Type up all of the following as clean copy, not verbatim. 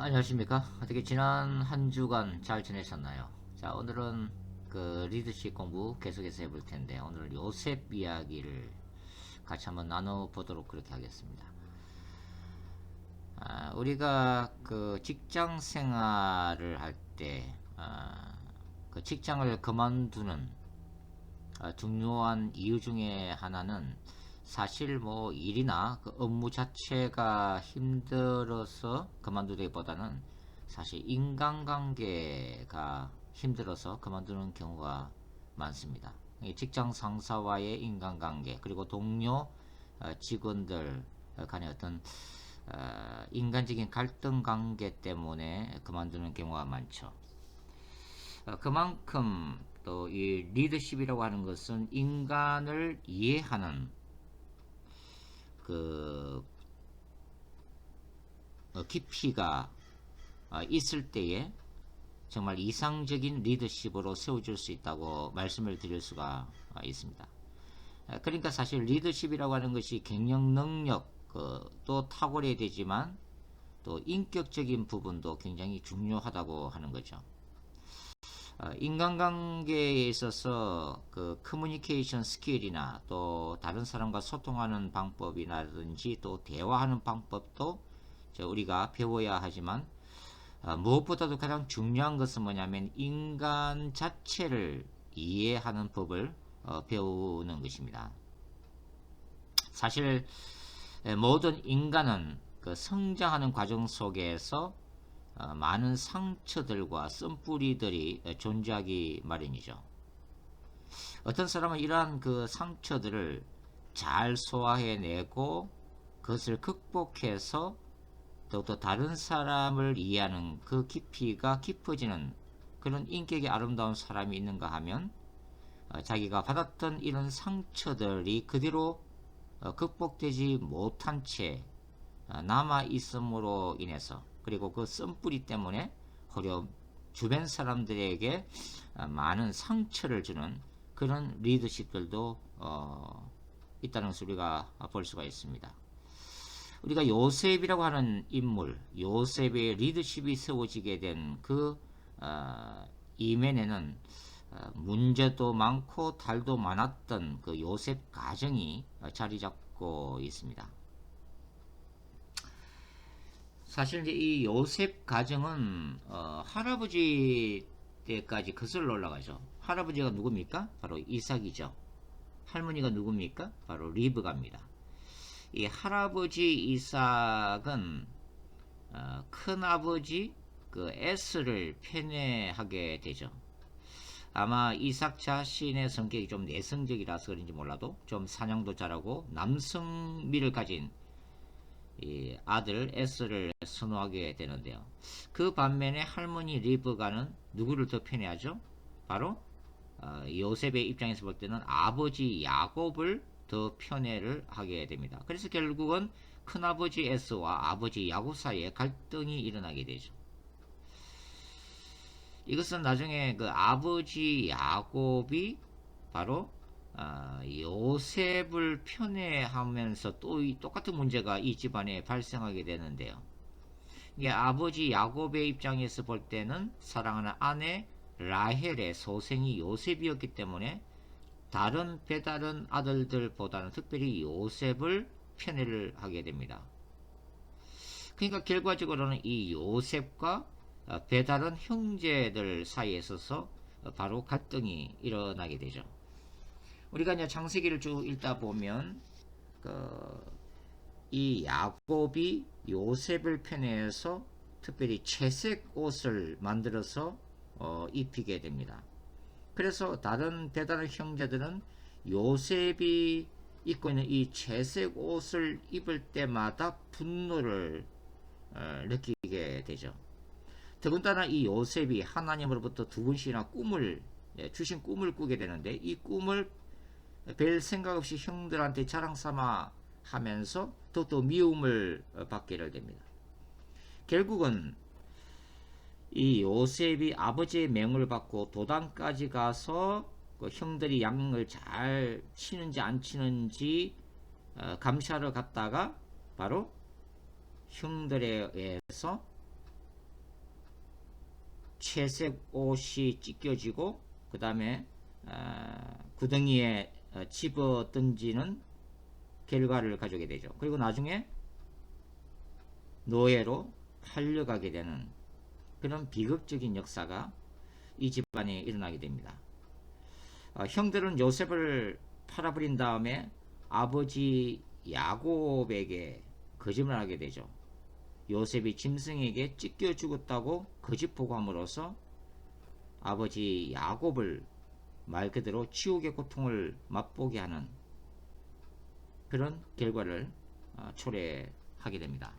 안녕하십니까. 어떻게 지난 한 주간 잘 지내셨나요? 자, 오늘은 그 리더십 공부 계속해서 해볼 텐데, 오늘 요셉 이야기를 같이 한번 나눠보도록 그렇게 하겠습니다. 우리가 그 직장 생활을 할 때, 그 직장을 그만두는 중요한 이유 중에 하나는 사실 뭐 일이나 그 업무 자체가 힘들어서 그만두기보다는 사실 인간관계가 힘들어서 그만두는 경우가 많습니다. 직장 상사와의 인간관계, 그리고 동료, 직원들 간의 어떤 인간적인 갈등 관계 때문에 그만두는 경우가 많죠. 그만큼 또 이 리더십이라고 하는 것은 인간을 이해하는 그 깊이가 있을 때에 정말 이상적인 리더십으로 세워질 수 있다고 말씀을 드릴 수가 있습니다. 그러니까 사실 리더십이라고 하는 것이 경영 능력 또 탁월해야 되지만 또 인격적인 부분도 굉장히 중요하다고 하는 거죠. 인간관계에 있어서 그 커뮤니케이션 스킬이나 또 다른 사람과 소통하는 방법이라든지 또 대화하는 방법도 우리가 배워야 하지만 무엇보다도 가장 중요한 것은 뭐냐면 인간 자체를 이해하는 법을 배우는 것입니다. 사실 모든 인간은 그 성장하는 과정 속에서 많은 상처들과 쓴뿌리들이 존재하기 마련이죠. 어떤 사람은 이러한 그 상처들을 잘 소화해내고 그것을 극복해서 또 다른 사람을 이해하는 그 깊이가 깊어지는 그런 인격이 아름다운 사람이 있는가 하면 자기가 받았던 이런 상처들이 그대로 극복되지 못한 채 남아 있음으로 인해서, 그리고 그 쓴뿌리 때문에 오히려 주변 사람들에게 많은 상처를 주는 그런 리더십들도 있다는 것을 우리가 볼 수가 있습니다. 우리가 요셉이라고 하는 인물, 요셉의 리더십이 세워지게 된 그 이면에는 문제도 많고 탈도 많았던 그 요셉 가정이 자리 잡고 있습니다. 사실 이제 이 요셉 가정은 할아버지 때까지 거슬러 올라가죠. 할아버지가 누굽니까? 바로 이삭이죠. 할머니가 누굽니까? 바로 리브가입니다. 이 할아버지 이삭은 큰아버지 그 에스를 편애하게 되죠. 아마 이삭 자신의 성격이 좀 내성적이라서 그런지 몰라도 좀 사냥도 잘하고 남성미를 가진 이 아들 에스를 선호하게 되는데요. 그 반면에 할머니 리브가는 누구를 더 편애하죠? 바로 요셉의 입장에서 볼 때는 아버지 야곱을 더 편애를 하게 됩니다. 그래서 결국은 큰아버지 에스와 아버지 야곱 사이에 갈등이 일어나게 되죠. 이것은 나중에 그 아버지 야곱이 바로 요셉을 편애하면서 또 똑같은 문제가 이 집안에 발생하게 되는데요. 이게 아버지 야곱의 입장에서 볼 때는 사랑하는 아내 라헬의 소생이 요셉이었기 때문에 다른 배다른 아들들보다는 특별히 요셉을 편애를 하게 됩니다. 그러니까 결과적으로는 이 요셉과 배다른 형제들 사이에 있어서 바로 갈등이 일어나게 되죠. 우리가 이제 창세기를 쭉 읽다 보면 이 야곱이 요셉을 편애해서 특별히 채색 옷을 만들어서 입히게 됩니다. 그래서 다른 배다른 형제들은 요셉이 입고 있는 이 채색 옷을 입을 때마다 분노를 느끼게 되죠. 더군다나 이 요셉이 하나님으로부터 두 번씩이나 주신 꿈을 꾸게 되는데, 이 꿈을 별 생각 없이 형들한테 자랑 삼아 하면서 더욱더 미움을 받게 됩니다. 결국은 이 요셉이 아버지의 명을 받고 도단까지 가서 그 형들이 양을 잘 치는지 안 치는지 감시하러 갔다가 바로 형들에 의해서 채색 옷이 찢겨지고 그 다음에 구덩이에 집어 던지는 결과를 가져오게 되죠. 그리고 나중에 노예로 팔려가게 되는 그런 비극적인 역사가 이 집안에 일어나게 됩니다. 형들은 요셉을 팔아버린 다음에 아버지 야곱에게 거짓말하게 되죠. 요셉이 짐승에게 찢겨 죽었다고 거짓 보고함으로써 아버지 야곱을 말 그대로 지옥의 고통을 맛보게 하는 그런 결과를 초래하게 됩니다.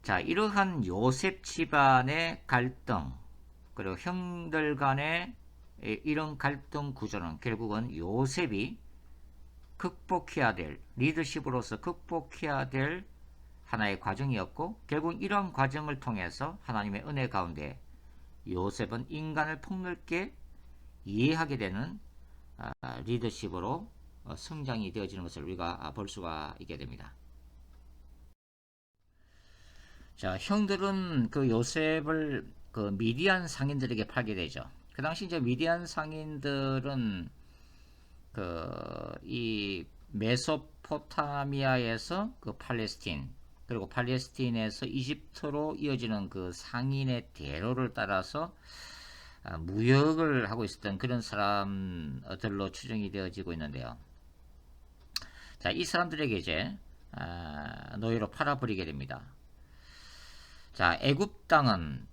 자, 이러한 요셉 집안의 갈등, 그리고 형들 간의 이런 갈등 구조는 결국은 요셉이 극복해야 될, 리더십으로서 극복해야 될 하나의 과정이었고, 결국 이러한 과정을 통해서 하나님의 은혜 가운데 요셉은 인간을 폭넓게 이해하게 되는 리더십으로 성장이 되어지는 것을 우리가 볼 수가 있게 됩니다. 자, 형들은 그 요셉을 그 미디안 상인들에게 팔게 되죠. 그 당시 이제 미디안 상인들은 이 메소포타미아에서 그 팔레스틴, 그리고 팔레스틴에서 이집트로 이어지는 그 상인의 대로를 따라서 무역을 하고 있었던 그런 사람들로 추정이 되어지고 있는데요. 자, 이 사람들에게 이제 노예로 팔아버리게 됩니다. 자, 애굽 땅은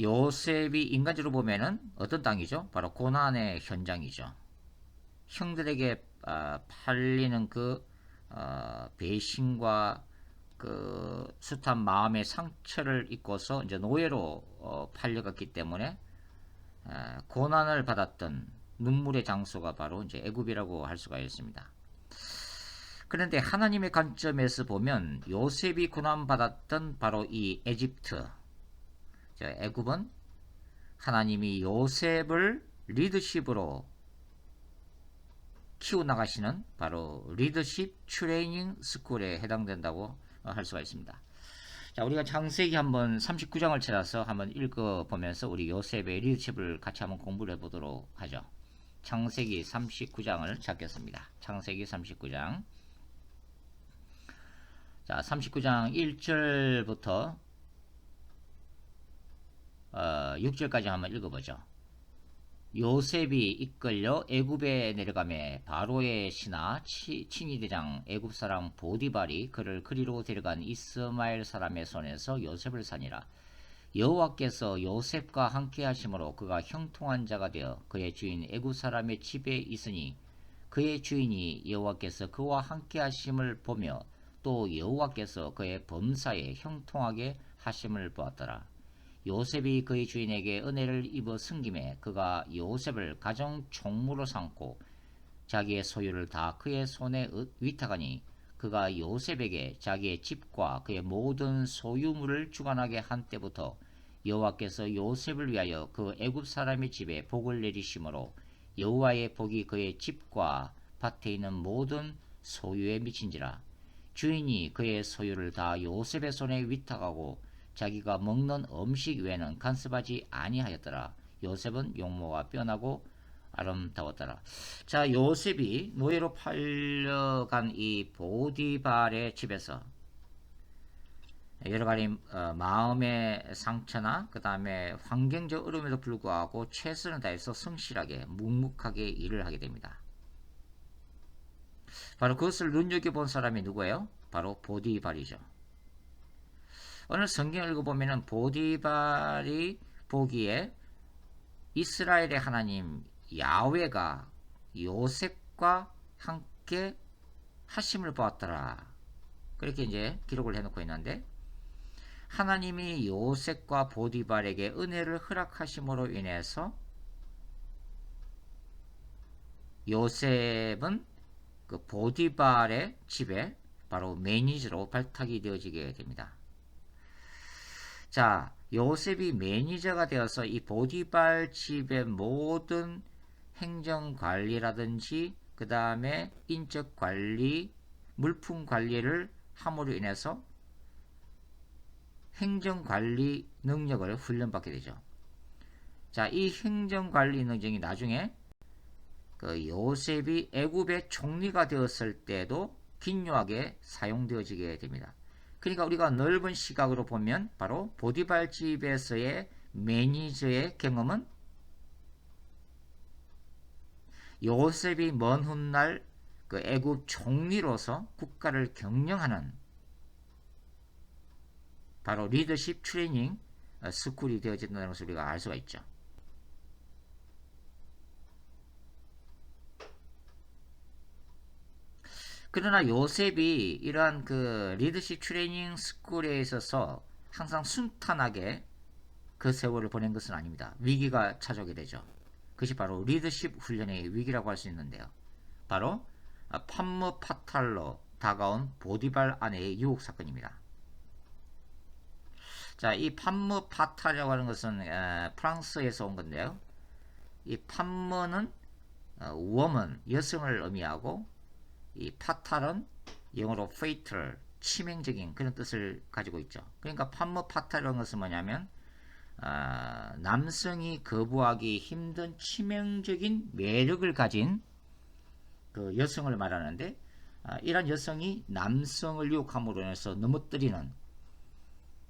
요셉이 인간적으로 보면은 어떤 땅이죠? 바로 고난의 현장이죠. 형들에게 팔리는 그 배신과 그 숱한 마음의 상처를 입고서 이제 노예로 팔려갔기 때문에 고난을 받았던 눈물의 장소가 바로 이제 애굽이라고 할 수가 있습니다. 그런데 하나님의 관점에서 보면 요셉이 고난받았던 바로 이 에집트, 애굽은 하나님이 요셉을 리더십으로 키워나가시는 바로 리더십 트레이닝 스쿨에 해당된다고 할 수가 있습니다. 자, 우리가 창세기 한번 39장을 찾아서 한번 읽어보면서 우리 요셉의 리더십을 같이 한번 공부를 해보도록 하죠. 창세기 39장을 찾겠습니다. 창세기 39장. 자, 39장 1절부터 6절까지 한번 읽어보죠. 요셉이 이끌려 애굽에 내려가매 바로의 신하 친위대장 애굽 사람 보디발이 그를 그리로 데려간 이스마엘 사람의 손에서 요셉을 사니라. 여호와께서 요셉과 함께 하심으로 그가 형통한 자가 되어 그의 주인 애굽 사람의 집에 있으니 그의 주인이 여호와께서 그와 함께 하심을 보며 또 여호와께서 그의 범사에 형통하게 하심을 보았더라. 요셉이 그의 주인에게 은혜를 입어 승김에 그가 요셉을 가정 총무로 삼고 자기의 소유를 다 그의 손에 위탁하니 그가 요셉에게 자기의 집과 그의 모든 소유물을 주관하게 한 때부터 여호와께서 요셉을 위하여 그 애굽 사람의 집에 복을 내리심으로 여호와의 복이 그의 집과 밭에 있는 모든 소유에 미친지라. 주인이 그의 소유를 다 요셉의 손에 위탁하고 자기가 먹는 음식 외에는 간섭하지 아니하였더라. 요셉은 용모가 뛰어나고 아름다웠더라. 자, 요셉이 노예로 팔려간 이 보디발의 집에서 여러 가지 마음의 상처나 그 다음에 환경적 어려움에도 불구하고 최선을 다해서 성실하게 묵묵하게 일을 하게 됩니다. 바로 그것을 눈여겨본 사람이 누구예요? 바로 보디발이죠. 오늘 성경을 읽어보면 보디발이 보기에 이스라엘의 하나님 야훼가 요셉과 함께 하심을 보았더라. 그렇게 이제 기록을 해놓고 있는데, 하나님이 요셉과 보디발에게 은혜를 허락하심으로 인해서 요셉은 그 보디발의 집에 바로 매니저로 발탁이 되어지게 됩니다. 자, 요셉이 매니저가 되어서 이 보디발 집의 모든 행정관리라든지 그 다음에 인적관리, 물품관리를 함으로 인해서 행정관리 능력을 훈련받게 되죠. 자, 이 행정관리 능력이 나중에 그 요셉이 애굽의 총리가 되었을 때도 긴요하게 사용되어지게 됩니다. 그러니까 우리가 넓은 시각으로 보면 바로 보디발 집에서의 매니저의 경험은 요셉이 먼 훗날 그 애굽 총리로서 국가를 경영하는 바로 리더십 트레이닝 스쿨이 되어진다는 것을 우리가 알 수가 있죠. 그러나 요셉이 이러한 그 리더십 트레이닝 스쿨에 있어서 항상 순탄하게 그 세월을 보낸 것은 아닙니다. 위기가 찾아오게 되죠. 그것이 바로 리더십 훈련의 위기라고 할 수 있는데요. 바로 판무 파탈로 다가온 보디발 아내의 유혹 사건입니다. 자, 이 판무 파탈이라고 하는 것은 프랑스에서 온 건데요. 이 판무는 woman, 여성을 의미하고 이 파탈은 영어로 fatal, 치명적인 그런 뜻을 가지고 있죠. 그러니까 판무 파탈이라는 것은 뭐냐면 남성이 거부하기 힘든 치명적인 매력을 가진 그 여성을 말하는데 이런 여성이 남성을 유혹함으로 인해서 넘어뜨리는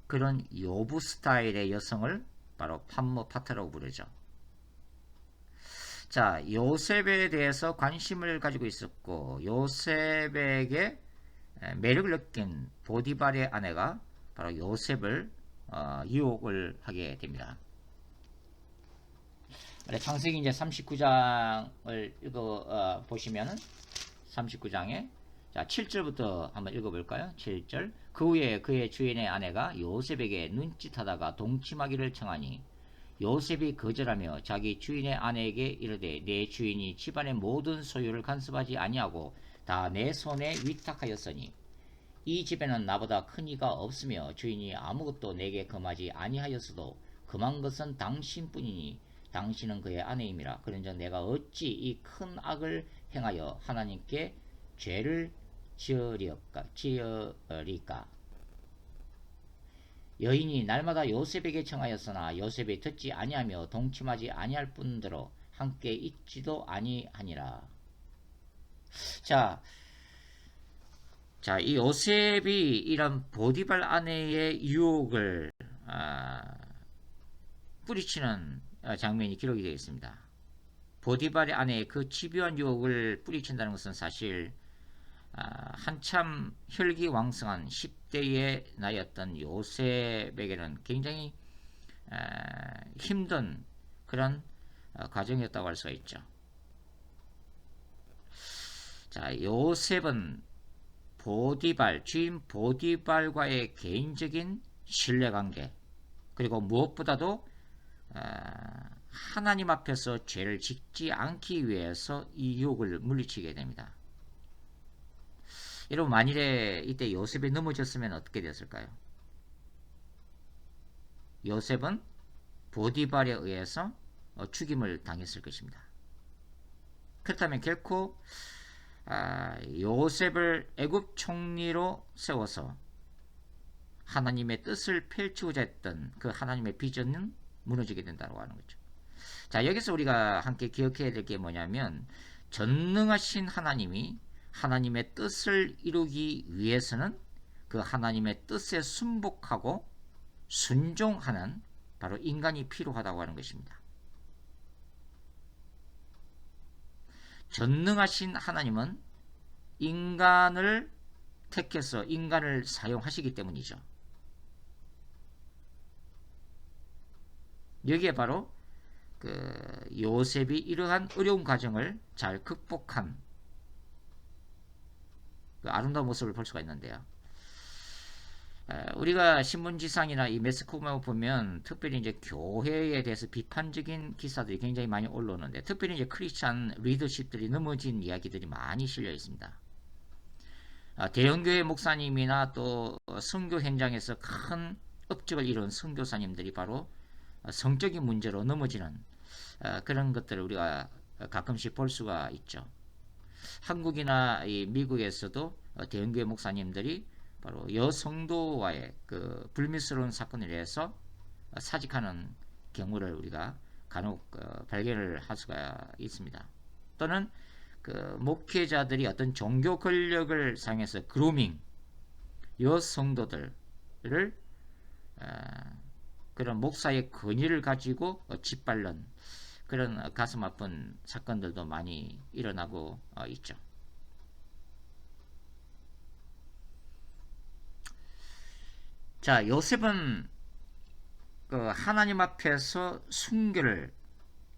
그런 요부 스타일의 여성을 바로 판무 파타라고 부르죠. 자, 요셉에 대해서 관심을 가지고 있었고 요셉에게 매력을 느낀 보디발의 아내가 바로 요셉을 유혹을 하게 됩니다. 창세기 이제 39장을 읽어 보시면은 39장에 자 7절부터 한번 읽어볼까요? 7절. 그 후에 그의 주인의 아내가 요셉에게 눈짓하다가 동침하기를 청하니 요셉이 거절하며 자기 주인의 아내에게 이르되 내 주인이 집안의 모든 소유를 간섭하지 아니하고 다 내 손에 위탁하였으니 이 집에는 나보다 큰 이가 없으며 주인이 아무것도 내게 금하지 아니하였어도 금한 것은 당신뿐이니 당신은 그의 아내임이라. 그런즉 내가 어찌 이 큰 악을 행하여 하나님께 죄를 지으리까? 여인이 날마다 요셉에게 청하였으나 요셉이 듣지 아니하며 동침하지 아니할 뿐더러 함께 있지도 아니하니라. 자, 이 요셉이 이런 보디발 아내의 유혹을 뿌리치는 장면이 기록이 되어 있습니다. 보디발의 아내의 그 집요한 유혹을 뿌리친다는 것은 사실 한참 혈기왕성한 10대의 나이였던 요셉에게는 굉장히 힘든 그런 과정이었다고 할 수가 있죠. 자, 요셉은 주인 보디발과의 개인적인 신뢰관계 그리고 무엇보다도 하나님 앞에서 죄를 짓지 않기 위해서 이 유혹을 물리치게 됩니다. 여러분 만일에 이때 요셉이 넘어졌으면 어떻게 되었을까요? 요셉은 보디발에 의해서 죽임을 당했을 것입니다. 그렇다면 결코 요셉을 애굽 총리로 세워서 하나님의 뜻을 펼치고자 했던 그 하나님의 비전은 무너지게 된다고 하는 거죠. 자, 여기서 우리가 함께 기억해야 될 게 뭐냐면 전능하신 하나님이 하나님의 뜻을 이루기 위해서는 그 하나님의 뜻에 순복하고 순종하는 바로 인간이 필요하다고 하는 것입니다. 전능하신 하나님은 인간을 택해서 인간을 사용하시기 때문이죠. 여기에 바로 요셉이 이러한 어려운 과정을 잘 극복한 아름다운 모습을 볼 수가 있는데요. 우리가 신문지상이나 이 매스컴을 보면 특별히 이제 교회에 대해서 비판적인 기사들이 굉장히 많이 올라오는데 특별히 이제 크리스찬 리더십들이 넘어진 이야기들이 많이 실려 있습니다. 대형교회 목사님이나 또 선교 현장에서 큰 업적을 이룬 선교사님들이 바로 성적인 문제로 넘어지는 그런 것들을 우리가 가끔씩 볼 수가 있죠. 한국이나 이 미국에서도 대형교회 목사님들이 바로 여성도와의 그 불미스러운 사건에 의해서 사직하는 경우를 우리가 간혹 발견을 할 수가 있습니다. 또는 그 목회자들이 어떤 종교 권력을 사용해서 그루밍 여성도들을 그런 목사의 권위를 가지고 짓밟는 그런 가슴 아픈 사건들도 많이 일어나고 있죠. 자, 요셉은 그 하나님 앞에서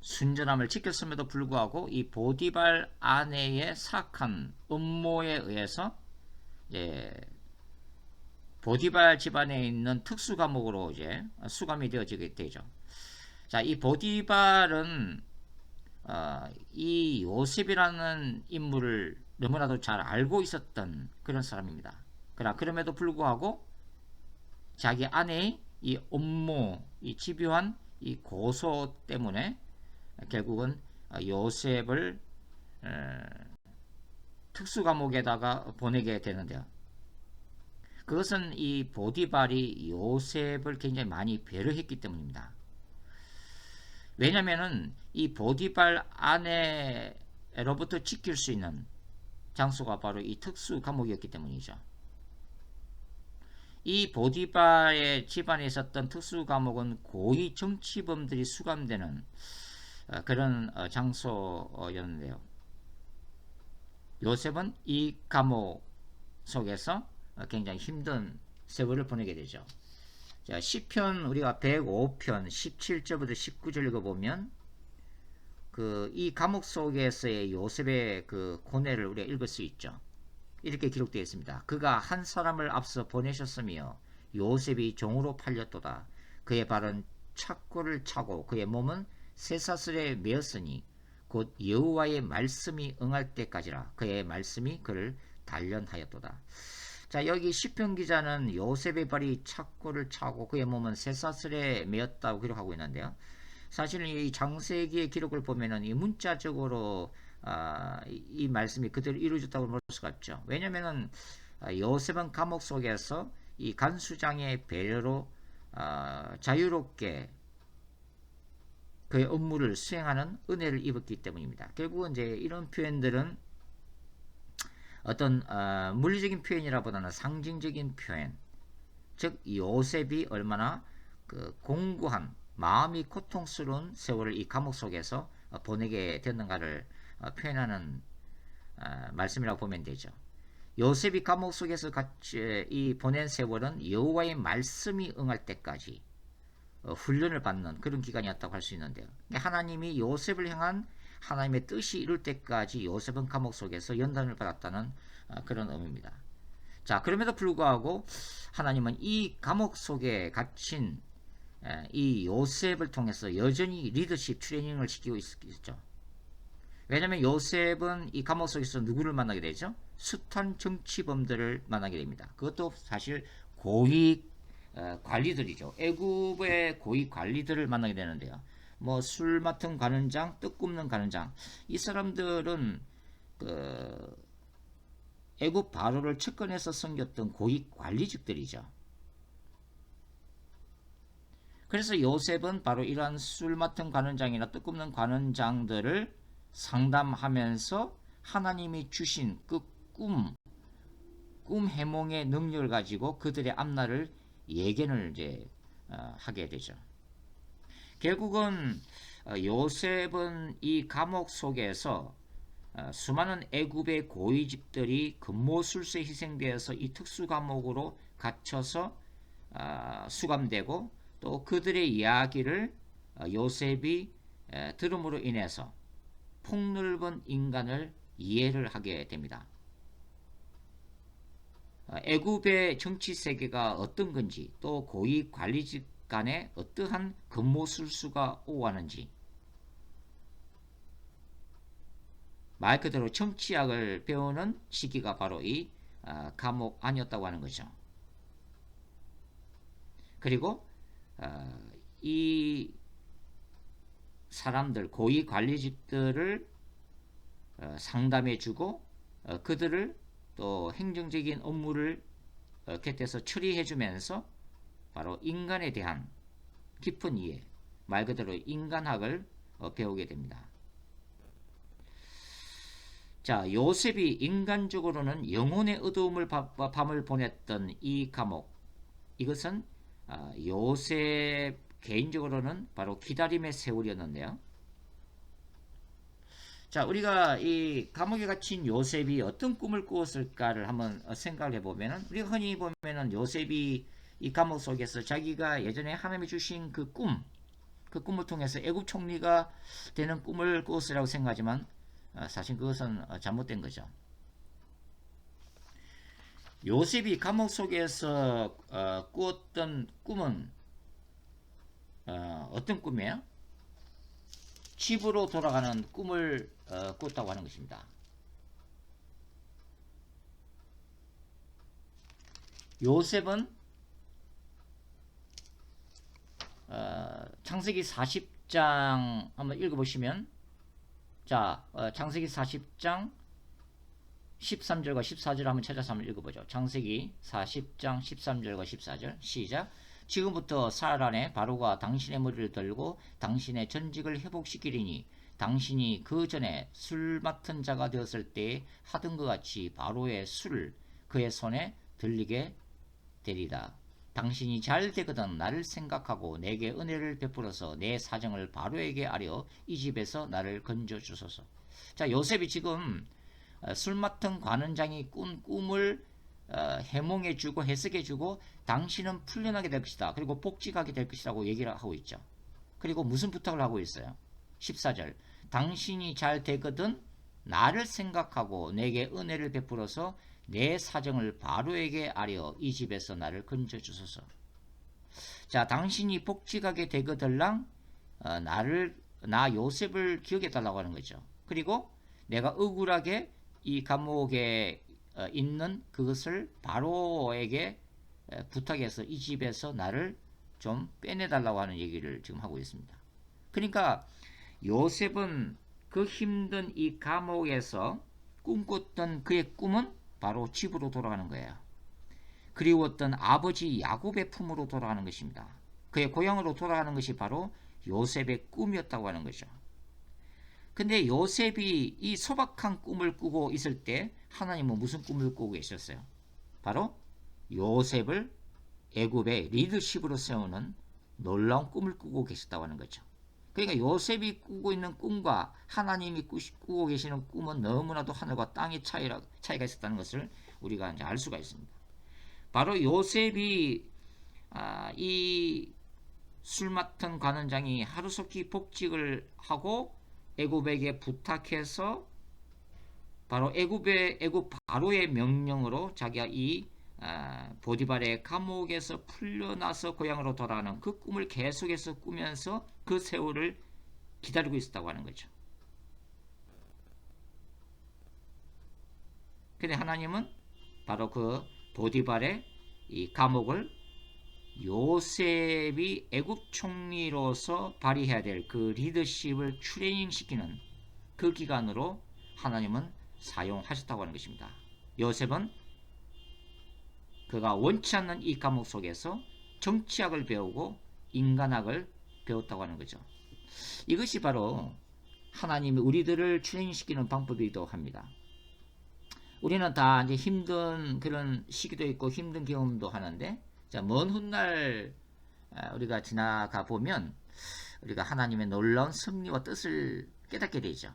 순전함을 지켰음에도 불구하고 이 보디발 아내의 사악한 음모에 의해서 보디발 집안에 있는 특수 감옥으로 이제 수감이 되어지게 되죠. 자, 이 보디발은 이 요셉이라는 인물을 너무나도 잘 알고 있었던 그런 사람입니다. 그러나 그럼에도 불구하고 자기 아내의 이 음모, 이 집요한 이 고소 때문에 결국은 요셉을 특수 감옥에다가 보내게 되는데요. 그것은 이 보디발이 요셉을 굉장히 많이 배려했기 때문입니다. 왜냐면은 이 보디발 아내로부터 지킬 수 있는 장소가 바로 이 특수 감옥이었기 때문이죠. 이 보디발의 집안에 있었던 특수 감옥은 고위 정치범들이 수감되는 그런 장소였는데요. 요셉은 이 감옥 속에서 굉장히 힘든 세월을 보내게 되죠. 자, 시편 우리가 105편 17절부터 19절 읽어보면 이 감옥 속에서의 요셉의 그 고뇌를 우리가 읽을 수 있죠. 이렇게 기록되어 있습니다. 그가 한 사람을 앞서 보내셨으며 요셉이 종으로 팔렸도다. 그의 발은 착고를 차고 그의 몸은 쇠사슬에 매었으니 곧 여호와의 말씀이 응할 때까지라. 그의 말씀이 그를 단련하였도다. 자, 여기 시편 기자는 요셉의 발이 착고를 차고 그의 몸은 쇠사슬에 매었다고 기록하고 있는데요. 사실은 이 창세기의 기록을 보면은 이 문자적으로 이 말씀이 그대로 이루어졌다고 볼 수가 없죠. 왜냐면은 요셉은 감옥 속에서 이 간수장의 배려로 자유롭게 그의 업무를 수행하는 은혜를 입었기 때문입니다. 결국은 이제 이런 표현들은 어떤 물리적인 표현이라보다는 상징적인 표현, 즉 요셉이 얼마나 그 공고한 마음이 고통스러운 세월을 이 감옥 속에서 보내게 됐는가를 표현하는 말씀이라고 보면 되죠. 요셉이 감옥 속에서 같이 이 보낸 세월은 여호와의 말씀이 응할 때까지 훈련을 받는 그런 기간이었다고 할 수 있는데요. 하나님이 요셉을 향한 하나님의 뜻이 이룰 때까지 요셉은 감옥 속에서 연단을 받았다는 그런 의미입니다. 자, 그럼에도 불구하고 하나님은 이 감옥 속에 갇힌 이 요셉을 통해서 여전히 리더십 트레이닝을 시키고 있죠. 왜냐하면 요셉은 이 감옥 속에서 누구를 만나게 되죠? 숱한 정치범들을 만나게 됩니다. 그것도 사실 고위 관리들이죠. 애굽의 고위 관리들을 만나게 되는데요. 뭐 술 맡은 관원장, 떡 굽는 관원장, 이 사람들은 애굽 바로를 측근해서 섬겼던 고위 관리직들이죠. 그래서 요셉은 바로 이러한 술 맡은 관원장이나 떡 굽는 관원장들을 상담하면서 하나님이 주신 그 꿈 해몽의 능력을 가지고 그들의 앞날을 예견을 이제 하게 되죠. 결국은 요셉은 이 감옥 속에서 수많은 애굽의 고위직들이 금모술수에 희생되어서 이 특수 감옥으로 갇혀서 수감되고 또 그들의 이야기를 요셉이 들음으로 인해서 폭넓은 인간을 이해를 하게 됩니다. 애굽의 정치 세계가 어떤 건지 또 고위 관리직 간에 어떠한 금모술수가 오가는지 말 그대로 정치학을 배우는 시기가 바로 이 감옥 아니었다고 하는 거죠. 그리고 이 사람들 고위 관리직들을 상담해주고 그들을 또 행정적인 업무를 곁에서 처리해주면서 바로 인간에 대한 깊은 이해, 말 그대로 인간학을 배우게 됩니다. 자, 요셉이 인간적으로는 영혼의 어두움을 밤을 보냈던 이 감옥, 이것은 요셉 개인적으로는 바로 기다림의 세월이었는데요. 자, 우리가 이 감옥에 갇힌 요셉이 어떤 꿈을 꾸었을까를 한번 생각해 보면은, 우리가 흔히 보면은 요셉이 이 감옥 속에서 자기가 예전에 하나님이 주신 그 꿈을 통해서 애굽 총리가 되는 꿈을 꾸었으라고 생각하지만 사실 그것은 잘못된 거죠. 요셉이 감옥 속에서 꾸었던 꿈은 어떤 꿈이에요? 집으로 돌아가는 꿈을 꿨다고 하는 것입니다. 요셉은 창세기 40장 한번 읽어보시면, 자, 창세기 40장 13절과 14절 한번 찾아서 한번 읽어보죠. 창세기 40장 13절과 14절 시작. 지금부터 살 안에 바로가 당신의 머리를 들고 당신의 전직을 회복시키리니 당신이 그 전에 술 맡은 자가 되었을 때 하던 것 같이 바로의 술을 그의 손에 들리게 되리라. 당신이 잘 되거든 나를 생각하고 내게 은혜를 베풀어서 내 사정을 바로에게 아려 이 집에서 나를 건져 주소서. 자, 요셉이 지금 술 맡은 관원장이 꾼 꿈을 해몽해주고 해석해주고 당신은 풀려나게 될 것이다. 그리고 복직하게 될 것이라고 얘기를 하고 있죠. 그리고 무슨 부탁을 하고 있어요? 14절. 당신이 잘 되거든 나를 생각하고 내게 은혜를 베풀어서 내 사정을 바로에게 아려 이 집에서 나를 건져 주소서. 자, 당신이 복직하게 되거들랑 나 요셉을 기억해 달라고 하는 거죠. 그리고 내가 억울하게 이 감옥에 있는 그것을 바로에게 부탁해서 이 집에서 나를 좀 빼내달라고 하는 얘기를 지금 하고 있습니다. 그러니까 요셉은 그 힘든 이 감옥에서 꿈꿨던 그의 꿈은 바로 집으로 돌아가는 거예요. 그리웠던 아버지 야곱의 품으로 돌아가는 것입니다. 그의 고향으로 돌아가는 것이 바로 요셉의 꿈이었다고 하는 거죠. 근데 요셉이 이 소박한 꿈을 꾸고 있을 때 하나님은 무슨 꿈을 꾸고 계셨어요? 바로 요셉을 애굽의 리더십으로 세우는 놀라운 꿈을 꾸고 계셨다고 하는 거죠. 그러니까 요셉이 꾸고 있는 꿈과 하나님이 꾸고 계시는 꿈은 너무나도 하늘과 땅의 차이가 있었다는 것을 우리가 이제 알 수가 있습니다. 바로 요셉이 이 술 맡은 관원장이 하루속히 복직을 하고 애굽에게 부탁해서 바로 애굽 바로의 명령으로 자기가 이 보디발의 감옥에서 풀려나서 고향으로 돌아가는 그 꿈을 계속해서 꾸면서 그 세월을 기다리고 있었다고 하는 거죠. 근데 하나님은 바로 그 보디발의 이 감옥을 요셉이 애굽 총리로서 발휘해야 될 그 리더십을 트레이닝 시키는 그 기간으로 하나님은 사용하셨다고 하는 것입니다. 요셉은 그가 원치 않는 이 감옥 속에서 정치학을 배우고 인간학을 배웠다고 하는 거죠. 이것이 바로 하나님이 우리들을 트레이닝시키는 방법이기도 합니다. 우리는 다 이제 힘든 그런 시기도 있고 힘든 경험도 하는데, 자, 먼 훗날 우리가 지나가 보면 우리가 하나님의 놀라운 섭리와 뜻을 깨닫게 되죠.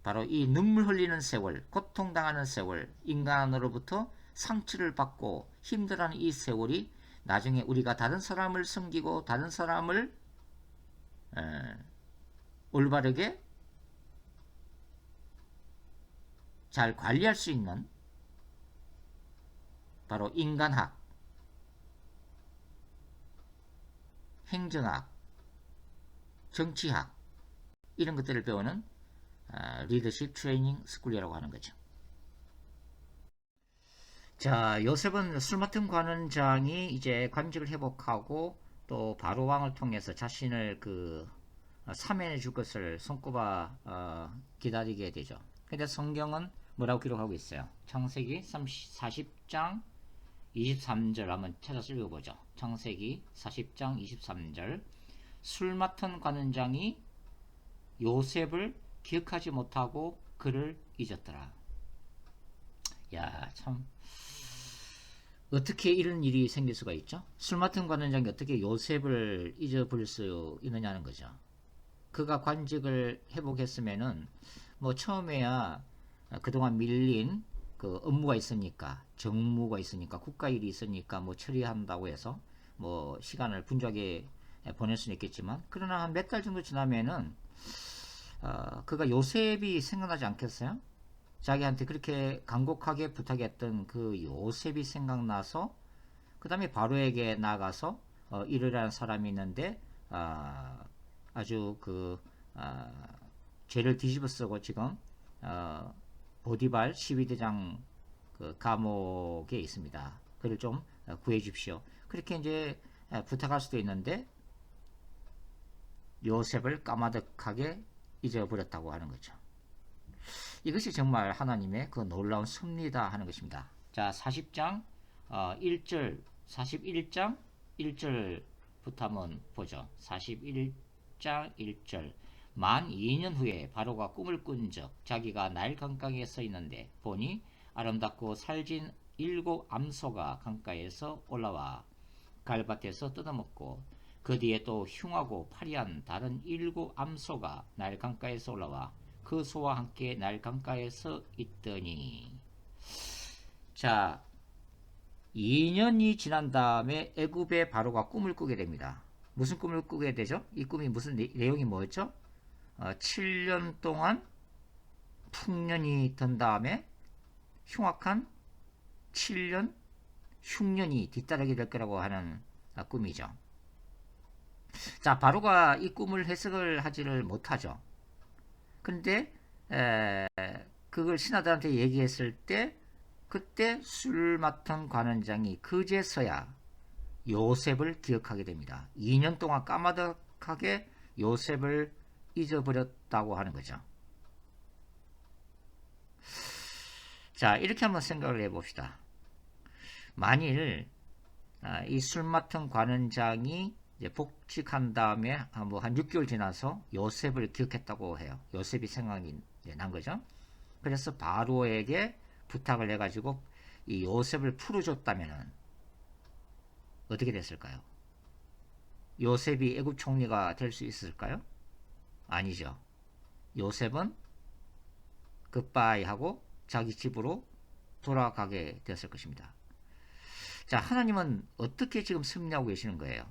바로 이 눈물 흘리는 세월, 고통당하는 세월, 인간으로부터 상처를 받고 힘들어하는 이 세월이 나중에 우리가 다른 사람을 섬기고 다른 사람을 올바르게 잘 관리할 수 있는 바로 인간학, 행정학, 정치학 이런 것들을 배우는 리더십 트레이닝 스쿨이라고 하는 거죠. 자, 요셉은 술 맡은 관원장이 이제 관직을 회복하고 또 바로 왕을 통해서 자신을 사면해 줄 것을 손꼽아 기다리게 되죠. 근데 성경은 뭐라고 기록하고 있어요? 창세기 40장 23절 한번 찾아서 읽어보죠. 창세기 40장 23절. 술 맡은 관원장이 요셉을 기억하지 못하고 그를 잊었더라. 야, 참 어떻게 이런 일이 생길 수가 있죠? 술 맡은 관원장이 어떻게 요셉을 잊어버릴 수 있느냐는 거죠. 그가 관직을 회복했으면은 뭐 처음에야 그동안 밀린 그 업무가 있으니까, 정무가 있으니까, 국가일이 있으니까 뭐 처리한다고 해서 뭐 시간을 분주하게 보낼 수는 있겠지만, 그러나 한 몇 달 정도 지나면은 그가 요셉이 생각나지 않겠어요? 자기한테 그렇게 간곡하게 부탁했던 그 요셉이 생각나서 그 다음에 바로에게 나가서 이르라는 사람이 있는데 아주 그 죄를 뒤집어 쓰고 지금 보디발 12대장 그 감옥에 있습니다. 그를 좀 구해 주십시오. 그렇게 이제 부탁할 수도 있는데 요셉을 까마득하게 잊어버렸다고 하는 거죠. 이것이 정말 하나님의 그 놀라운 섭리다 하는 것입니다. 자, 40장 1절, 41장 1절부터 한번 보죠. 41장 1절. 만 2년 후에 바로가 꿈을 꾼 적 자기가 나일 강가에 서 있는데 보니 아름답고 살진 7 암소가 강가에서 올라와 갈밭에서 뜯어먹고 그 뒤에 또 흉하고 파리한 다른 7 암소가 나일 강가에서 올라와 그 소와 함께 나일 강가에서 있더니. 자, 2년이 지난 다음에 애굽의 바로가 꿈을 꾸게 됩니다. 무슨 꿈을 꾸게 되죠? 이 꿈이 무슨 내용이 뭐였죠? 7년 동안 풍년이 든 다음에 흉악한 7년 흉년이 뒤따르게 될 거라고 하는 꿈이죠. 자, 바로가 이 꿈을 해석을 하지를 못하죠. 근데 그걸 신하들한테 얘기했을 때 그때 술 맡은 관원장이 그제서야 요셉을 기억하게 됩니다. 2년 동안 까마득하게 요셉을 잊어버렸다고 하는 거죠. 자, 이렇게 한번 생각을 해봅시다. 만일 이 술 맡은 관원장이 이제 복직한 다음에 한 6개월 지나서 요셉을 기억했다고 해요. 요셉이 생각이 난 거죠. 그래서 바로에게 부탁을 해가지고 이 요셉을 풀어줬다면 어떻게 됐을까요? 요셉이 애굽 총리가 될 수 있을까요? 아니죠. 요셉은 굿바이 하고 자기 집으로 돌아가게 되었을 것입니다. 자, 하나님은 어떻게 지금 섭리하고 계시는 거예요?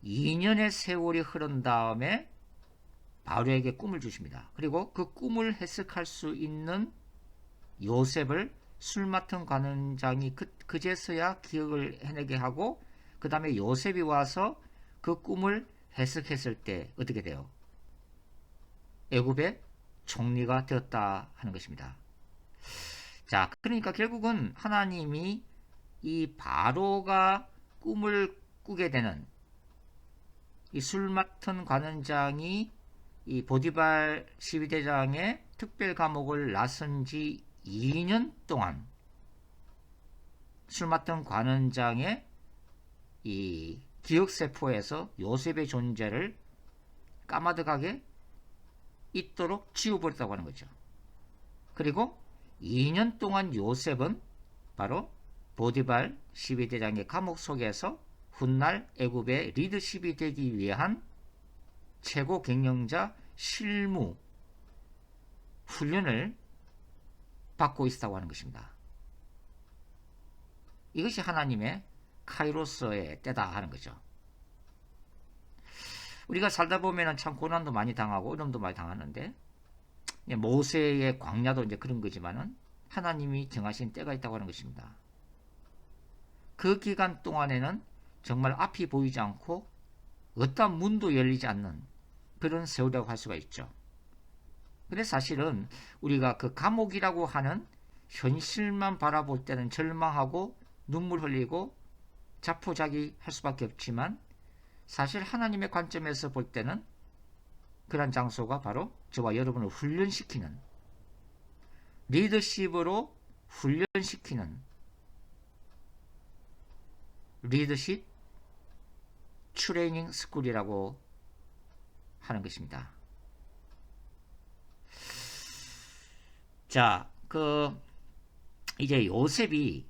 2년의 세월이 흐른 다음에 바로에게 꿈을 주십니다. 그리고 그 꿈을 해석할 수 있는 요셉을 술 맡은 관원장이 그제서야 기억을 해내게 하고 그 다음에 요셉이 와서 그 꿈을 해석했을 때 어떻게 돼요? 애굽의 총리가 되었다 하는 것입니다. 자, 그러니까 결국은 하나님이 이 바로가 꿈을 꾸게 되는 이 술 맡은 관원장이 이 보디발 12대장의 특별 감옥을 나선 지 2년 동안 술 맡은 관원장의 이 기억세포에서 요셉의 존재를 까마득하게 있도록 지워버렸다고 하는 거죠. 그리고 2년 동안 요셉은 바로 보디발 12대장의 감옥 속에서 훗날 애굽의 리더십이 되기 위한 최고 경영자 실무 훈련을 받고 있다고 하는 것입니다. 이것이 하나님의 카이로스의 때다 하는 거죠. 우리가 살다 보면 참 고난도 많이 당하고 어려움도 많이 당하는데 모세의 광야도 이제 그런 거지만은 하나님이 정하신 때가 있다고 하는 것입니다. 그 기간 동안에는 정말 앞이 보이지 않고 어떤 문도 열리지 않는 그런 세월이라고 할 수가 있죠. 근데 사실은 우리가 그 감옥이라고 하는 현실만 바라볼 때는 절망하고 눈물 흘리고 자포자기할 수밖에 없지만 사실 하나님의 관점에서 볼 때는 그런 장소가 바로 저와 여러분을 훈련시키는 리더십으로 훈련시키는 리더십 트레이닝 스쿨이라고 하는 것입니다. 자, 이제 요셉이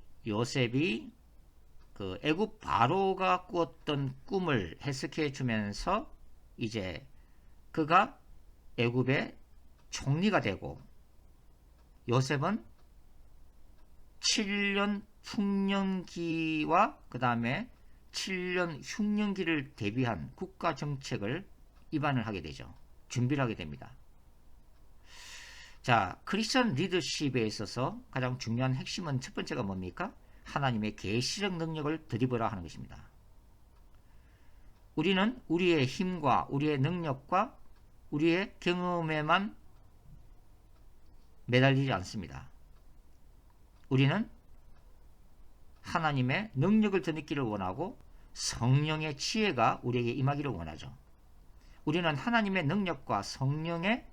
그 애굽 바로가 꾸었던 꿈을 해석해 주면서 이제 그가 애굽의 총리가 되고, 요셉은 7년 풍년기와 그 다음에 7년 흉년기를 대비한 국가 정책을 입안을 하게 되죠. 준비를 하게 됩니다. 자, 크리스천 리더십에 있어서 가장 중요한 핵심은 첫 번째가 뭡니까? 하나님의 계시적 능력을 드리브라 하는 것입니다. 우리는 우리의 힘과 우리의 능력과 우리의 경험에만 매달리지 않습니다. 우리는 하나님의 능력을 더 느끼기를 원하고 성령의 지혜가 우리에게 임하기를 원하죠. 우리는 하나님의 능력과 성령의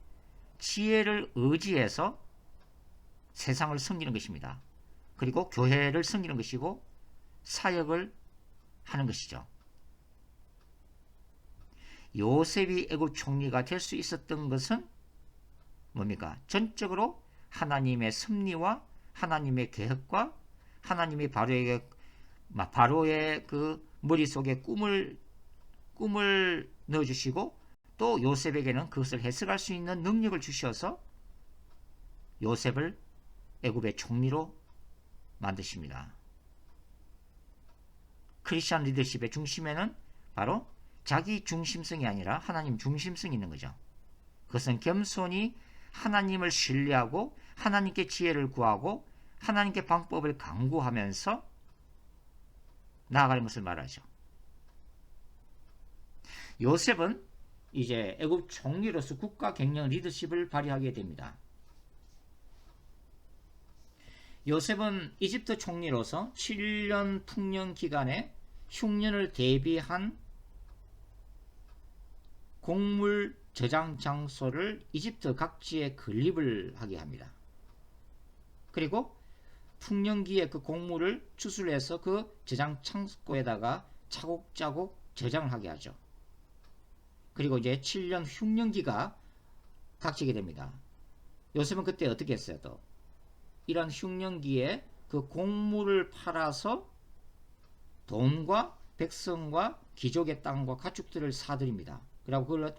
지혜를 의지해서 세상을 섬기는 것입니다. 그리고 교회를 섬기는 것이고 사역을 하는 것이죠. 요셉이 애굽 총리가 될 수 있었던 것은 뭡니까? 전적으로 하나님의 섭리와 하나님의 계획과 하나님이 바로의 그 머릿속에 꿈을 넣어주시고, 또 요셉에게는 그것을 해석할 수 있는 능력을 주셔서 요셉을 애굽의 총리로 만드십니다. 크리스천 리더십의 중심에는 바로 자기 중심성이 아니라 하나님 중심성이 있는 거죠. 그것은 겸손히 하나님을 신뢰하고 하나님께 지혜를 구하고 하나님께 방법을 강구하면서 나아가는 것을 말하죠. 요셉은 이제 애굽 총리로서 국가 경영 리더십을 발휘하게 됩니다. 요셉은 이집트 총리로서 7년 풍년 기간에 흉년을 대비한 곡물 저장 장소를 이집트 각지에 건립을 하게 합니다. 그리고 풍년기에 그 곡물을 추출해서 그 저장 창고에다가 차곡차곡 저장을 하게 하죠. 그리고 이제 7년 흉년기가 닥치게 됩니다. 요셉은 그때 어떻게 했어요? 또 이런 흉년기에 그 곡물을 팔아서 돈과 백성과 귀족의 땅과 가축들을 사들입니다. 그리고 그걸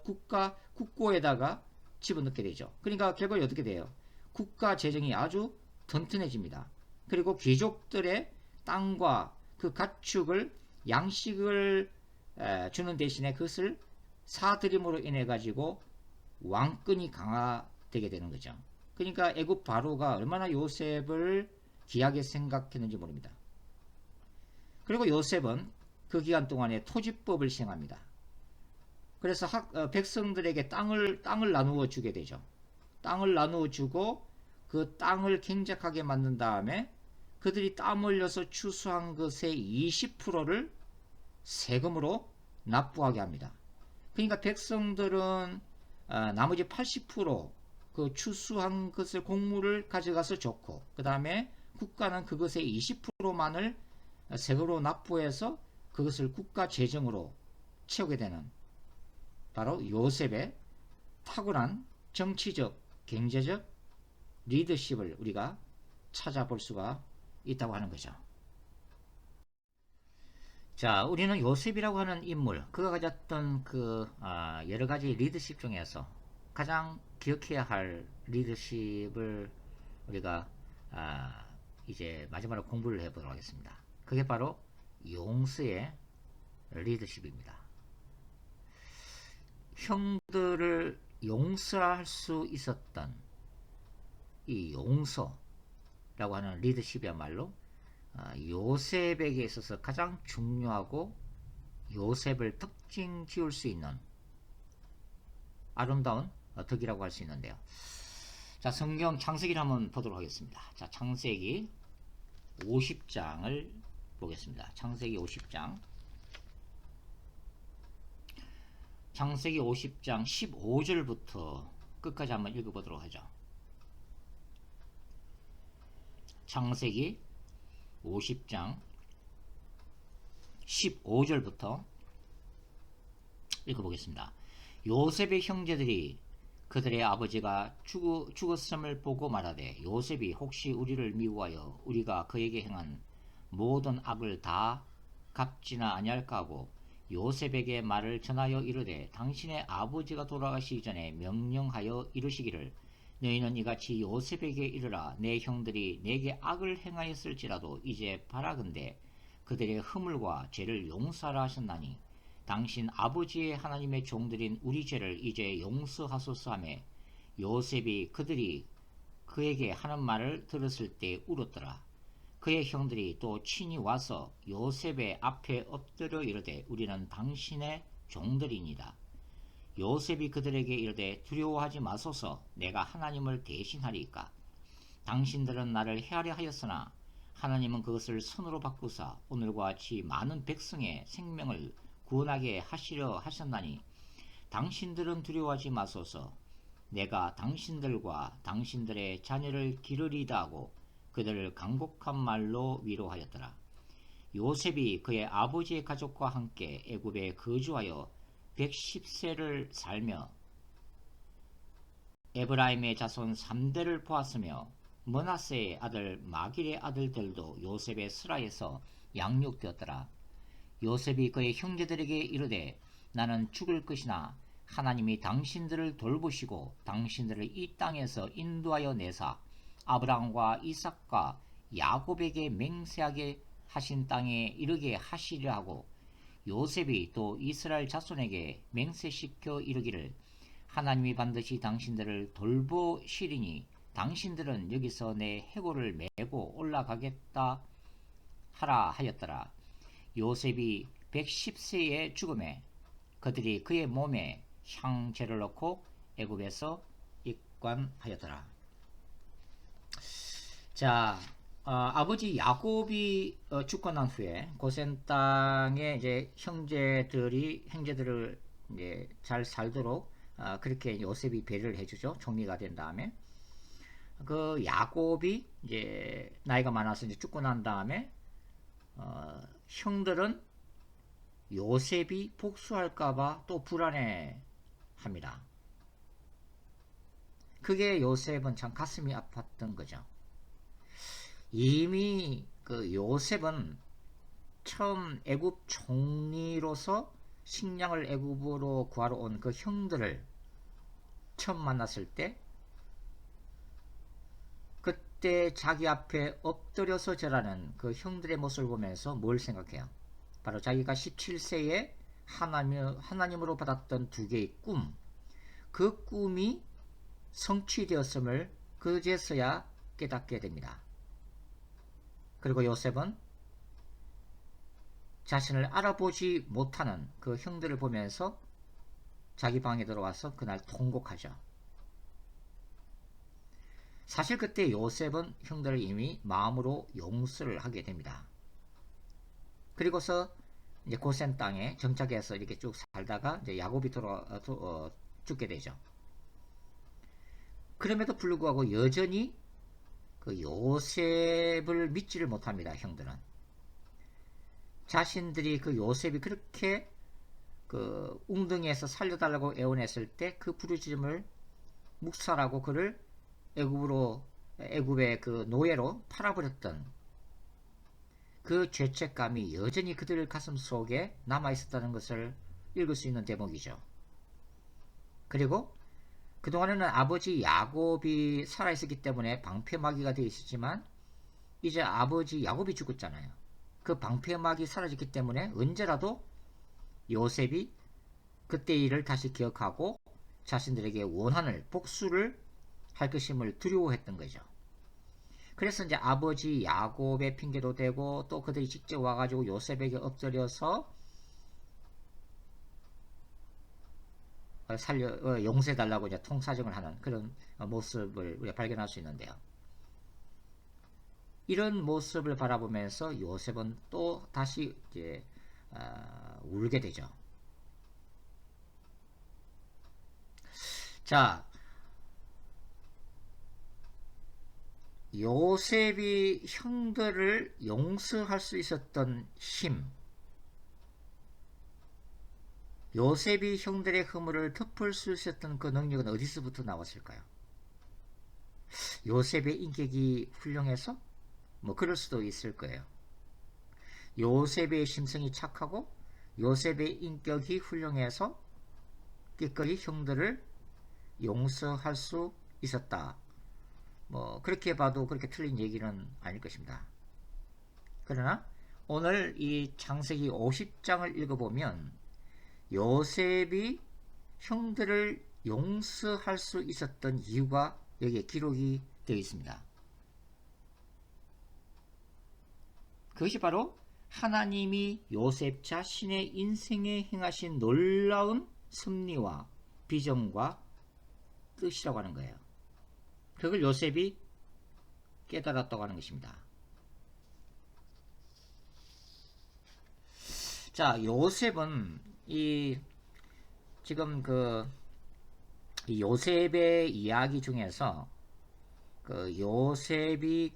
국고에다가 집어넣게 되죠. 그러니까 결과가 어떻게 돼요? 국가 재정이 아주 튼튼해집니다. 그리고 귀족들의 땅과 그 가축을 양식을 주는 대신에 그것을 사들임으로 인해 가지고 왕권이 강화되게 되는 거죠. 그러니까 애굽 바로가 얼마나 요셉을 귀하게 생각했는지 모릅니다. 그리고 요셉은 그 기간 동안에 토지법을 시행합니다. 그래서 백성들에게 땅을 나누어 주게 되죠. 땅을 나누어 주고 그 땅을 경작하게 만든 다음에 그들이 땀 흘려서 추수한 것의 20%를 세금으로 납부하게 합니다. 그러니까 백성들은 나머지 80% 추수한 것을 곡물을 가져가서 좋고, 그 다음에 국가는 그것의 20%만을 세금으로 납부해서 그것을 국가 재정으로 채우게 되는 바로 요셉의 탁월한 정치적, 경제적 리더십을 우리가 찾아볼 수가 있다고 하는 거죠. 자, 우리는 요셉이라고 하는 인물, 그가 가졌던 여러 가지 리더십 중에서 가장 기억해야 할 리더십을 우리가 이제 마지막으로 공부를 해보도록 하겠습니다. 그게 바로 용서의 리더십입니다. 형들을 용서할 수 있었던 이 용서라고 하는 리더십이야말로 요셉에게 있어서 가장 중요하고 요셉을 특징 지을 수 있는 아름다운 덕이라고 할 수 있는데요. 자, 성경 창세기를 한번 보도록 하겠습니다. 자, 창세기 50장을 보겠습니다. 창세기 50장. 창세기 50장 15절부터 끝까지 한번 읽어보도록 하죠. 창세기 50장 15절부터 읽어보겠습니다. 요셉의 형제들이 그들의 아버지가 죽었음을 보고 말하되 요셉이 혹시 우리를 미워하여 우리가 그에게 행한 모든 악을 다 갚지나 아니할까 하고 요셉에게 말을 전하여 이르되 당신의 아버지가 돌아가시기 전에 명령하여 이르시기를 너희는 이같이 요셉에게 이르라 내 형들이 내게 악을 행하였을지라도 이제 바라건대 그들의 허물과 죄를 용서하라 하셨나니 당신 아버지의 하나님의 종들인 우리 죄를 이제 용서하소서 하며 요셉이 그들이 그에게 하는 말을 들었을 때 울었더라. 그의 형들이 또 친히 와서 요셉의 앞에 엎드려 이르되 우리는 당신의 종들이니라. 요셉이 그들에게 이르되 두려워하지 마소서 내가 하나님을 대신하리이까. 당신들은 나를 헤아려 하였으나 하나님은 그것을 선으로 바꾸사 오늘과 같이 많은 백성의 생명을 구원하게 하시려 하셨나니 당신들은 두려워하지 마소서 내가 당신들과 당신들의 자녀를 기르리다 하고 그들을 간곡한 말로 위로하였더라. 요셉이 그의 아버지의 가족과 함께 애굽에 거주하여 110세를 살며 에브라임의 자손 3대를 보았으며 므낫세의 아들 마길의 아들들도 요셉의 스라에서 양육되었더라. 요셉이 그의 형제들에게 이르되 나는 죽을 것이나 하나님이 당신들을 돌보시고 당신들을 이 땅에서 인도하여 내사 아브라함과 이삭과 야곱에게 맹세하게 하신 땅에 이르게 하시려 하고 요셉이 또 이스라엘 자손에게 맹세시켜 이르기를 하나님이 반드시 당신들을 돌보시리니 당신들은 여기서 내 해골을 메고 올라가겠다 하라 하였더라. 요셉이 110세에 죽음에 그들이 그의 몸에 향제를 넣고 애굽에서 입관하였더라. 자, 아버지 야곱이 죽고 난 후에 고센 땅에 이제 형제들을 이제 잘 살도록 그렇게 요셉이 배려를 해주죠. 총리가 된 다음에 그 야곱이 이제 나이가 많아서 이제 죽고 난 다음에 형들은 요셉이 복수할까봐 또 불안해합니다. 그게 요셉은 참 가슴이 아팠던 거죠. 이미 그 요셉은 처음 애굽 총리로서 식량을 애굽으로 구하러 온 그 형들을 처음 만났을 때 그때 자기 앞에 엎드려서 절하는 그 형들의 모습을 보면서 뭘 생각해요? 바로 자기가 17세에 하나님으로 받았던 두 개의 꿈, 그 꿈이 성취되었음을 그제서야 깨닫게 됩니다. 그리고 요셉은 자신을 알아보지 못하는 그 형들을 보면서 자기 방에 들어와서 그날 통곡하죠. 사실 그때 요셉은 형들을 이미 마음으로 용서를 하게 됩니다. 그리고서 이제 고센 땅에 정착해서 이렇게 쭉 살다가 이제 야곱이 죽게 되죠. 그럼에도 불구하고 여전히 그 요셉을 믿지를 못합니다. 형들은 자신들이 그 요셉이 그렇게 그 웅덩이에서 살려달라고 애원했을 때 그 부르짖음을 묵살하고 그를 애굽의 그 노예로 팔아버렸던 그 죄책감이 여전히 그들 가슴 속에 남아있었다는 것을 읽을 수 있는 대목이죠. 그리고 그동안에는 아버지 야곱이 살아있었기 때문에 방패막이가 되어 있었지만 이제 아버지 야곱이 죽었잖아요. 그 방패막이 사라졌기 때문에 언제라도 요셉이 그때 일을 다시 기억하고 자신들에게 원한을 복수를 할 것임을 두려워했던 거죠. 그래서 이제 아버지 야곱의 핑계도 대고 또 그들이 직접 와가지고 요셉에게 엎드려서 용서해달라고 이제 통사정을 하는 그런 모습을 우리가 발견할 수 있는데요. 이런 모습을 바라보면서 요셉은 또 다시 이제 울게 되죠. 자, 요셉이 형들을 용서할 수 있었던 힘, 요셉이 형들의 허물을 덮을 수 있었던 그 능력은 어디서부터 나왔을까요? 요셉의 인격이 훌륭해서? 뭐 그럴 수도 있을 거예요. 요셉의 심성이 착하고 요셉의 인격이 훌륭해서 기꺼이 형들을 용서할 수 있었다. 뭐 그렇게 봐도 그렇게 틀린 얘기는 아닐 것입니다. 그러나 오늘 이 창세기 50장을 읽어보면 요셉이 형들을 용서할 수 있었던 이유가 여기에 기록이 되어 있습니다. 그것이 바로 하나님이 요셉 자신의 인생에 행하신 놀라운 섭리와 비전과 뜻이라고 하는 거예요. 그걸 요셉이 깨달았다고 하는 것입니다. 자, 요셉은 지금 이 요셉의 이야기 중에서 요셉이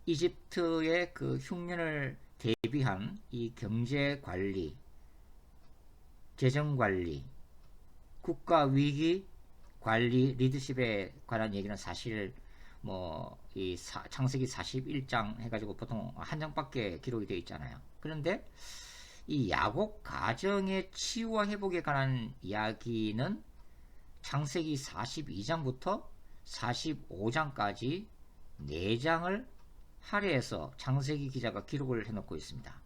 이집트의 흉년을 대비한 이 경제 관리, 재정 관리, 국가 위기 관리, 리더십에 관한 얘기는 사실 이 창세기 41장 해가지고 보통 한 장밖에 기록이 되어 있잖아요. 그런데 이 야곱 가정의 치유와 회복에 관한 이야기는 창세기 42장부터 45장까지 4장을 할애해서 창세기 기자가 기록을 해놓고 있습니다.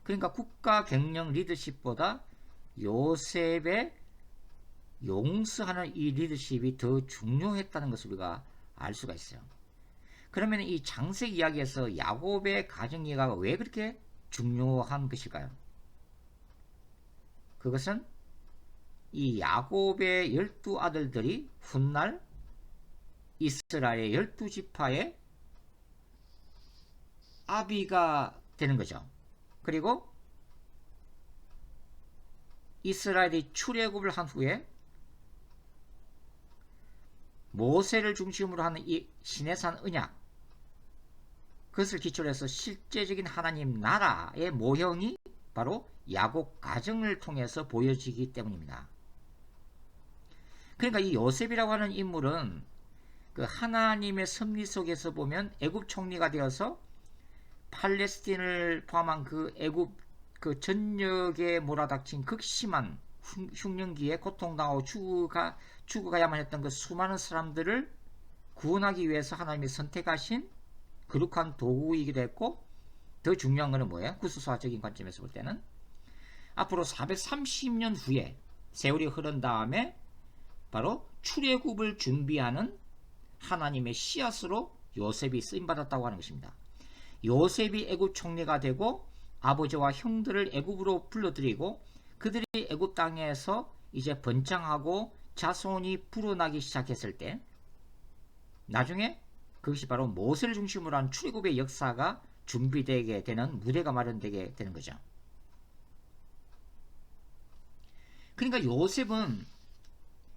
그러니까 국가 경영 리더십보다 요셉의 용서하는 이 리더십이 더 중요했다는 것을 우리가 알 수가 있어요. 그러면 이 창세기 이야기에서 야곱의 가정 이야기가 왜 그렇게 중요한 것일까요? 그것은 이 야곱의 12아들들이 훗날 이스라엘의 12지파의 아비가 되는 거죠. 그리고 이스라엘이 출애굽을 한 후에 모세를 중심으로 하는 이 시내산 언약, 그것을 기초로 해서 실제적인 하나님 나라의 모형이 바로 야곱 가정을 통해서 보여지기 때문입니다. 그러니까 이 요셉이라고 하는 인물은 하나님의 섭리 속에서 보면 애굽 총리가 되어서 팔레스틴을 포함한 애굽 전역에 몰아닥친 극심한 흉년기에 고통당하고 죽어가야만 했던 수많은 사람들을 구원하기 위해서 하나님이 선택하신 거룩한 도구이기도 했고, 더 중요한 것은 뭐예요? 구수사적인 관점에서 볼 때는 앞으로 430년 후에 세월이 흐른 다음에 바로 출애굽을 준비하는 하나님의 씨앗으로 요셉이 쓰임받았다고 하는 것입니다. 요셉이 애굽 총리가 되고 아버지와 형들을 애굽으로 불러들이고 그들이 애굽 땅에서 이제 번창하고 자손이 불어나기 시작했을 때 나중에 그것이 바로 모세를 중심으로 한 출애굽의 역사가 준비되게 되는 무대가 마련되게 되는 거죠. 그러니까 요셉은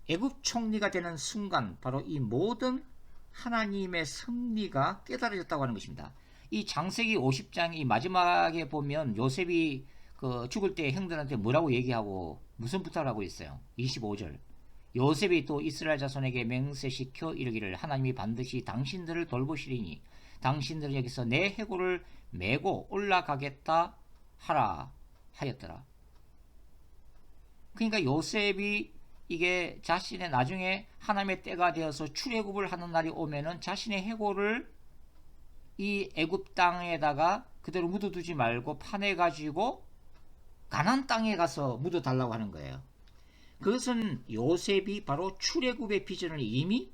애굽 총리가 되는 순간 바로 이 모든 하나님의 섭리가 깨달아졌다고 하는 것입니다. 이 창세기 50장 이 마지막에 보면 요셉이 죽을 때 형들한테 뭐라고 얘기하고 무슨 부탁을 하고 있어요. 25절. 요셉이 또 이스라엘 자손에게 맹세시켜 이르기를 하나님이 반드시 당신들을 돌보시리니 당신들은 여기서 내 해골을 메고 올라가겠다 하라 하였더라. 그러니까 요셉이 이게 자신의 나중에 하나님의 때가 되어서 출애굽을 하는 날이 오면은 자신의 해골을 이 애굽 땅에다가 그대로 묻어두지 말고 파내가지고 가나안 땅에 가서 묻어달라고 하는 거예요. 그것은 요셉이 바로 출애굽의 비전을 이미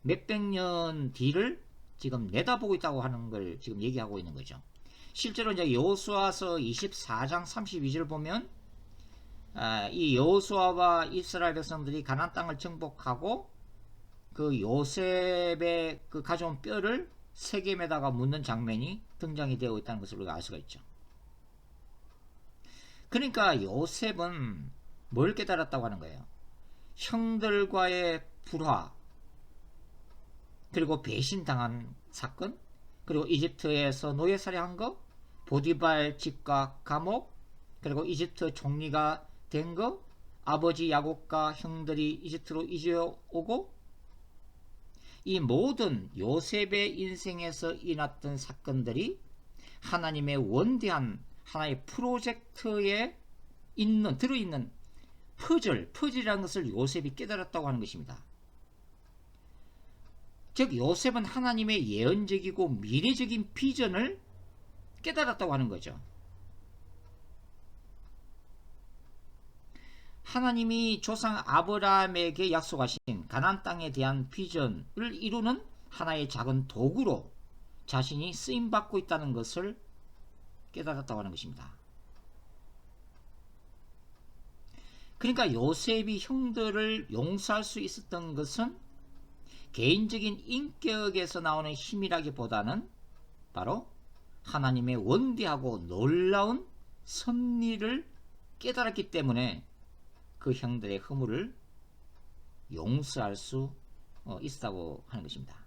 몇백 년 뒤를 지금 내다보고 있다고 하는 걸 지금 얘기하고 있는 거죠. 실제로 이제 여호수아서 24장 32절 보면 이 여호수아와 이스라엘 백성들이 가나안 땅을 정복하고 요셉의 가져온 뼈를 세겜에다가 묻는 장면이 등장이 되어 있다는 것을 우리가 알 수가 있죠. 그러니까 요셉은 뭘 깨달았다고 하는 거예요? 형들과의 불화, 그리고 배신당한 사건, 그리고 이집트에서 노예살이한 거, 보디발 집과 감옥, 그리고 이집트 총리가 된 거, 아버지 야곱과 형들이 이집트로 이주오고, 이 모든 요셉의 인생에서 일어났던 사건들이 하나님의 원대한 하나의 프로젝트에 들어있는 퍼즐이라는 것을 요셉이 깨달았다고 하는 것입니다. 즉 요셉은 하나님의 예언적이고 미래적인 비전을 깨달았다고 하는 거죠. 하나님이 조상 아브라함에게 약속하신 가나안 땅에 대한 비전을 이루는 하나의 작은 도구로 자신이 쓰임받고 있다는 것을 깨달았다고 하는 것입니다. 그러니까 요셉이 형들을 용서할 수 있었던 것은 개인적인 인격에서 나오는 힘이라기보다는 바로 하나님의 원대하고 놀라운 섭리를 깨달았기 때문에 그 형들의 허물을 용서할 수 있다고 하는 것입니다.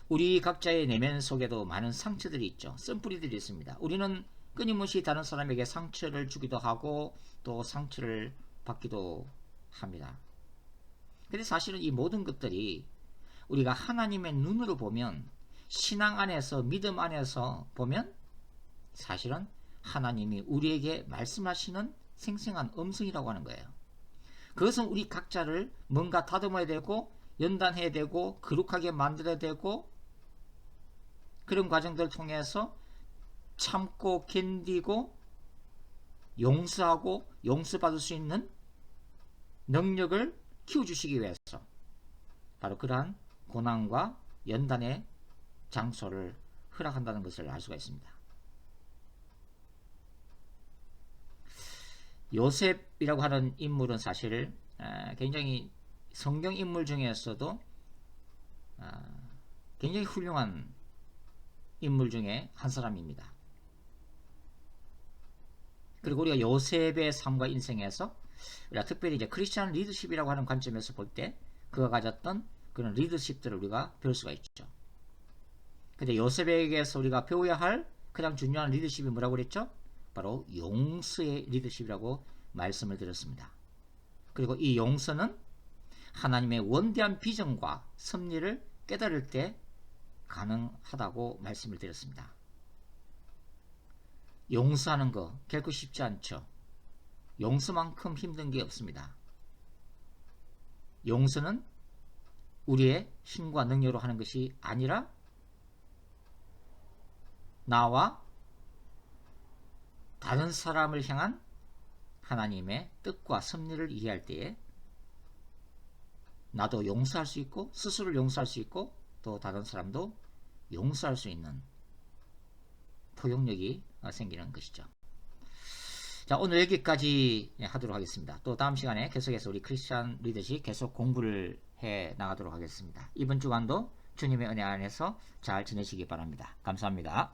우리 각자의 내면 속에도 많은 상처들이 있죠. 쓴뿌리들이 있습니다. 우리는 끊임없이 다른 사람에게 상처를 주기도 하고 또 상처를 받기도 합니다. 근데 사실은 이 모든 것들이 우리가 하나님의 눈으로 보면, 신앙 안에서, 믿음 안에서 보면 사실은 하나님이 우리에게 말씀하시는 생생한 음성이라고 하는 거예요. 그것은 우리 각자를 뭔가 다듬어야 되고 연단해야 되고 거룩하게 만들어야 되고, 그런 과정들을 통해서 참고 견디고 용서하고 용서받을 수 있는 능력을 키워주시기 위해서 바로 그러한 고난과 연단의 장소를 허락한다는 것을 알 수가 있습니다. 요셉이라고 하는 인물은 사실 굉장히 성경 인물 중에서도 굉장히 훌륭한 인물 중에 한 사람입니다. 그리고 우리가 요셉의 삶과 인생에서 우리가 특별히 이제 크리스천 리더십이라고 하는 관점에서 볼 때 그가 가졌던 그런 리더십들을 우리가 배울 수가 있죠. 근데 요셉에게서 우리가 배워야 할 가장 중요한 리더십이 뭐라고 그랬죠? 바로 용서의 리더십이라고 말씀을 드렸습니다. 그리고 이 용서는 하나님의 원대한 비전과 섭리를 깨달을 때 가능하다고 말씀을 드렸습니다. 용서하는 거 결코 쉽지 않죠. 용서만큼 힘든 게 없습니다. 용서는 우리의 힘과 능력으로 하는 것이 아니라 나와 다른 사람을 향한 하나님의 뜻과 섭리를 이해할 때에 나도 용서할 수 있고 스스로를 용서할 수 있고 또 다른 사람도 용서할 수 있는 포용력이 생기는 것이죠. 자, 오늘 여기까지 하도록 하겠습니다. 또 다음 시간에 계속해서 우리 크리스천 리더십 계속 공부를 해 나가도록 하겠습니다. 이번 주간도 주님의 은혜 안에서 잘 지내시기 바랍니다. 감사합니다.